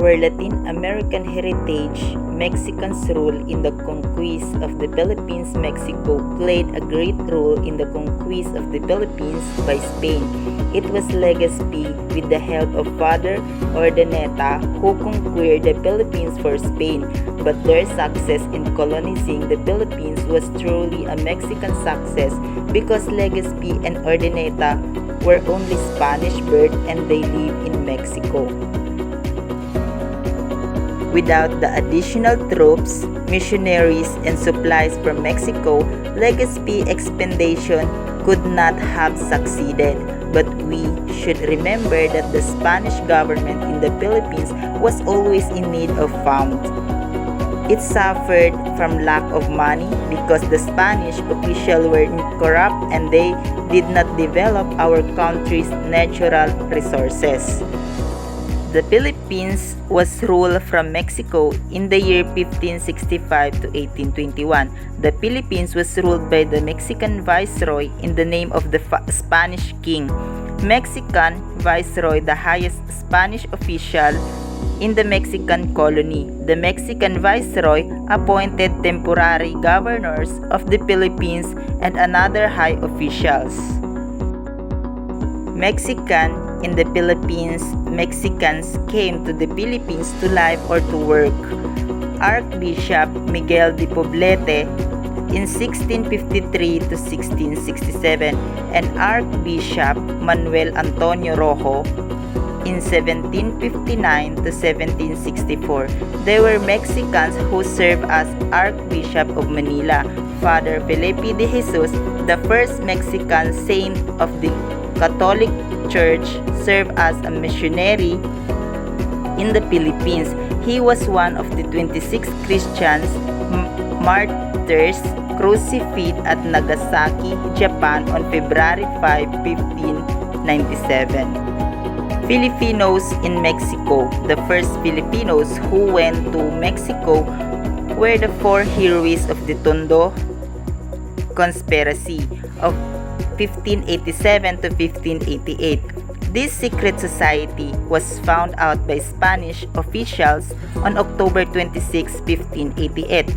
For Latin American heritage, Mexicans' role in the conquest of the Philippines. Mexico played a great role in the conquest of the Philippines by Spain. It was Legazpi, with the help of Father Urdaneta, who conquered the Philippines for Spain, but their success in colonizing the Philippines was truly a Mexican success because Legazpi and Urdaneta were only Spanish birth and they lived in Mexico. Without the additional troops, missionaries, and supplies from Mexico, Legazpi expedition could not have succeeded. But we should remember that the Spanish government in the Philippines was always in need of funds. It suffered from lack of money because the Spanish officials were corrupt and they did not develop our country's natural resources. The Philippines was ruled from Mexico in the year 1565 to 1821. The Philippines was ruled by the Mexican Viceroy in the name of the Spanish King. Mexican Viceroy, the highest Spanish official in the Mexican colony. The Mexican Viceroy appointed temporary governors of the Philippines and another high officials. Mexican in the Philippines, Mexicans came to the Philippines to live or to work. Archbishop Miguel de Poblete in 1653 to 1667 and Archbishop Manuel Antonio Rojo in 1759 to 1764. They were Mexicans who served as Archbishop of Manila. Father Felipe de Jesus, the first Mexican saint of the Catholic Church, served as a missionary in the Philippines. He was one of the 26 Christian martyrs crucified at Nagasaki, Japan on February 5, 1597. Filipinos in Mexico. The first Filipinos who went to Mexico were the four heroes of the Tondo conspiracy of 1587 to 1588. This secret society was found out by Spanish officials on October 26, 1588,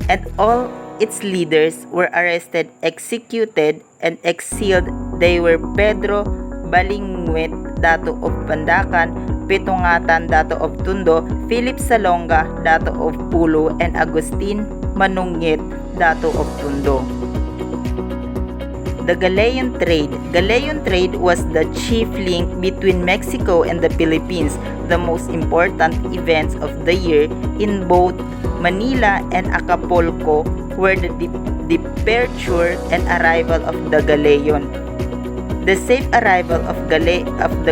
and all its leaders were arrested, executed, and exiled. They were Pedro Balingwet, Dato of Pandacan, Petongatan, Dato of Tondo, Philip Salonga, Dato of Pulo, and Agustin Manungyet, Dato of Tondo. The Galleon trade. Galleon trade was the chief link between Mexico and the Philippines. The most important events of the year in both Manila and Acapulco were the departure and arrival of the galleon. The safe arrival of the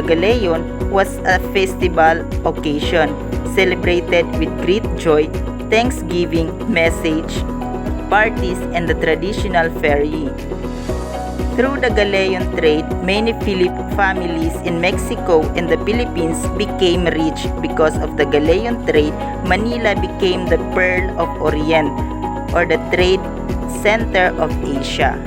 galleon was a festival occasion, celebrated with great joy, Thanksgiving, message, parties, and the traditional ferry. Through the galleon trade, many families in Mexico and the Philippines became rich. Because of the galleon trade, Manila became the Pearl of Orient, or the trade center of Asia.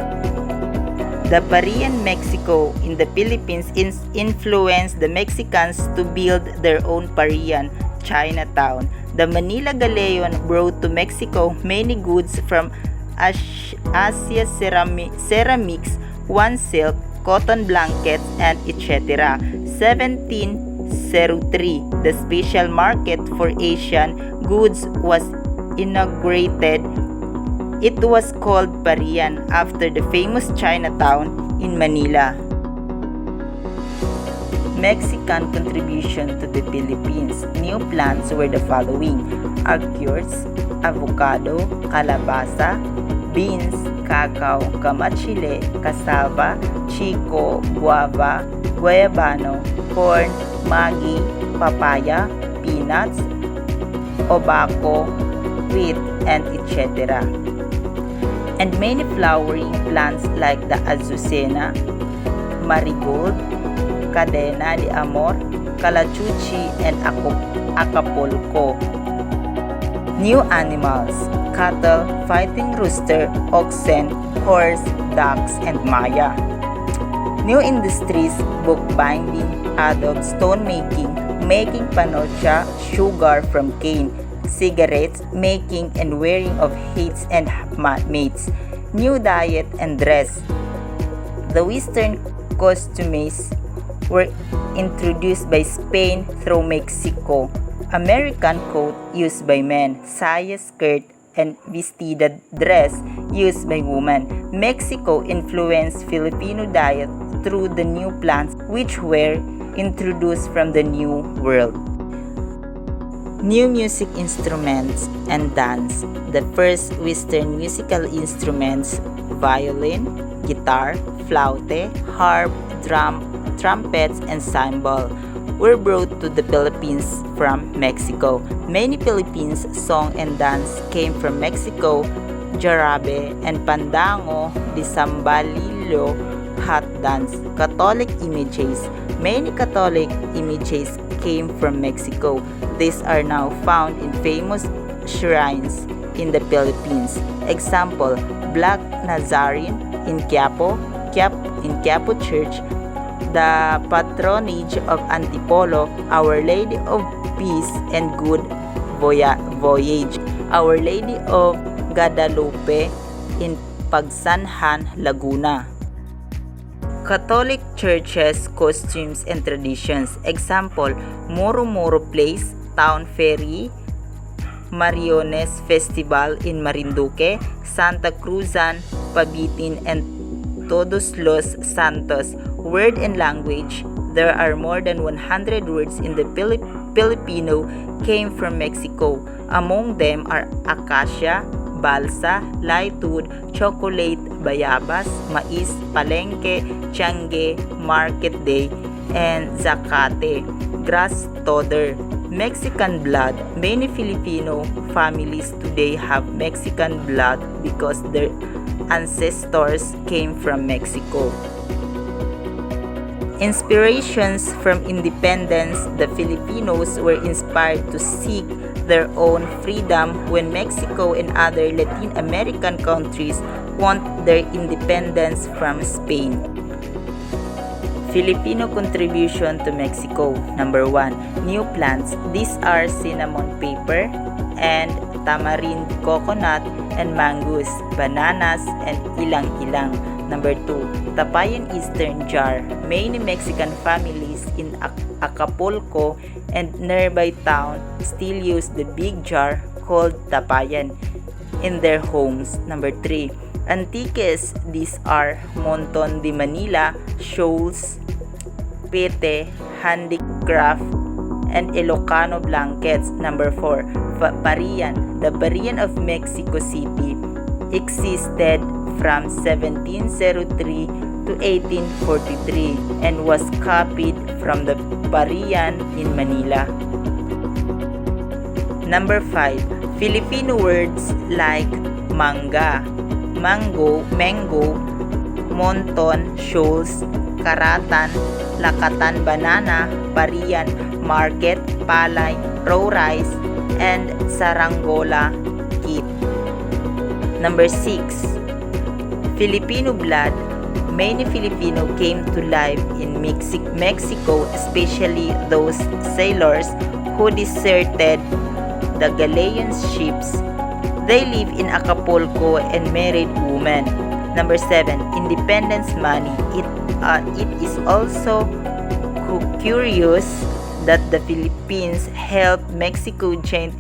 The Parian Mexico in the Philippines influenced the Mexicans to build their own Parian, Chinatown. The Manila Galleon brought to Mexico many goods from Asia, ceramics, one silk, cotton blankets, and etc. 1703, the special market for Asian goods was inaugurated. It was called Parian after the famous Chinatown in Manila. Mexican contribution to the Philippines. New plants were the following: agures, avocado, calabasa, beans, cacao, kamachile, cassava, chico, guava, guayabano, corn, magi, papaya, peanuts, tobacco, wheat, and etc. And many flowering plants like the azucena, marigold, cadena de amor, calachuchi, and acapulco. New animals: cattle, fighting rooster, oxen, horse, ducks, and maya. New industries: bookbinding, adult, stone making, making panocha, sugar from cane, cigarettes, making and wearing of hats and mates, new diet and dress. The Western costumes were introduced by Spain through Mexico. American coat used by men, saya skirt, and vestida dress used by women. Mexico influenced Filipino diet through the new plants which were introduced from the New World. New music instruments and dance. The first Western musical instruments, violin, guitar, flauta, harp, drum, trumpets, and cymbal, were brought to the Philippines from Mexico. Many Philippines song and dance came from Mexico. Jarabe and Pandango, the Sambalilo, hot dance. Catholic images. Many Catholic images came from Mexico. These are now found in famous shrines in the Philippines. Example, Black Nazarene in Quiapo Church, the patronage of Antipolo, Our Lady of Peace and Good Voyage, Our Lady of Guadalupe in Pagsanhan, Laguna. Catholic churches, costumes, and traditions. Example, Moro Moro Place, Town Ferry, Mariones Festival in Marinduque, Santa Cruzan, Pabitin, and Todos los Santos. Word and language. There are more than 100 words in the Filipino came from Mexico. Among them are acacia, balsa, laitud, chocolate, bayabas, mais, palengke, tiangge, market day, and zacate, grass todder. Mexican blood. Many Filipino families today have Mexican blood because their ancestors came from Mexico. Inspirations from independence. The Filipinos were inspired to seek their own freedom when Mexico and other Latin American countries won their independence from Spain. Filipino contribution to Mexico. Number 1. New plants. These are cinnamon paper and tamarind, coconut, and mangoes, bananas, and ilang-ilang. Number 2. Tapayan Eastern jar. Many Mexican families in Acapulco and nearby town still use the big jar called tapayan in their homes. Number 3. Antiques. These are Monton de Manila, shawls, pete, handicraft, and Ilocano blankets. Number 4. Parian. The Parian of Mexico City existed from 1703 to 1843 and was copied from the Parian in Manila. Number 5. Filipino words like manga, mango, monton, shoals, karatan, lakatan, banana, parian, market, palay, raw rice, and saranggola kit. Number 6. Filipino blood. Many Filipino came to life in Mexico, especially those sailors who deserted the galleon ships. They live in Acapulco and married women. Number 7. Independence money. It is also curious that the Philippines helped Mexico gain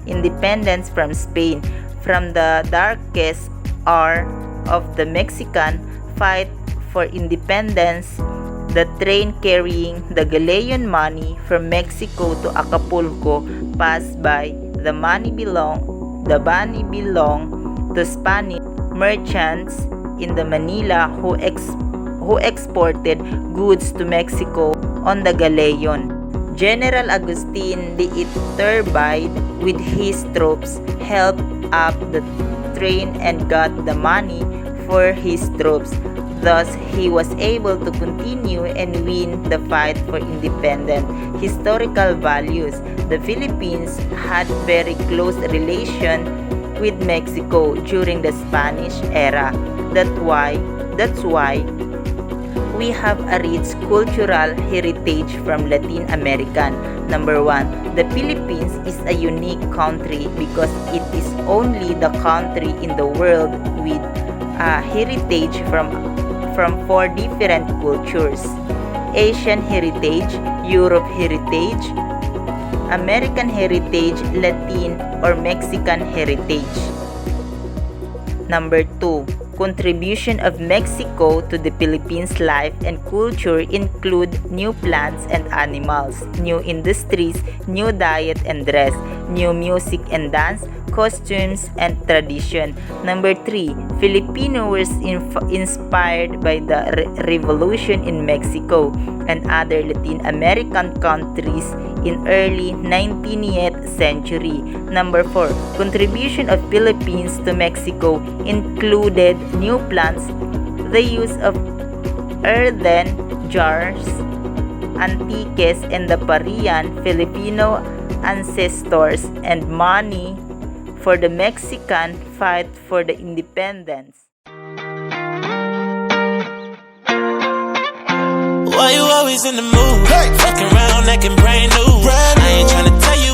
independence from Spain. From the darkest hour of the Mexican fight for independence, the train carrying the galleon money from Mexico to Acapulco passed by. The money belonged to Spanish merchants in the Manila who exported goods to Mexico on the galleon. General Agustin de Iturbide with his troops helped up the train and got the money for his troops. Thus, he was able to continue and win the fight for independence. Historical values. The Philippines had very close relation with Mexico during the Spanish era. That's why we have a rich cultural heritage from Latin American. Number 1, the Philippines is a unique country because it is only the country in the world with a heritage from 4 different cultures: Asian heritage, Europe heritage, American heritage, Latin or Mexican heritage. Number 2, contribution of Mexico to the Philippines' life and culture include new plants and animals, new industries, new diet and dress, new music and dance, costumes, and tradition. Number 3, Filipino was inspired by the revolution in Mexico and other Latin American countries in early 19th century. Number 4, contribution of Philippines to Mexico included new plants, the use of earthen jars, antiques, and the Parian Filipino ancestors, and money for the Mexican fight for the independence. Why you always in the mood? Hey. Fucking around acting brand new. I ain't tryna tell you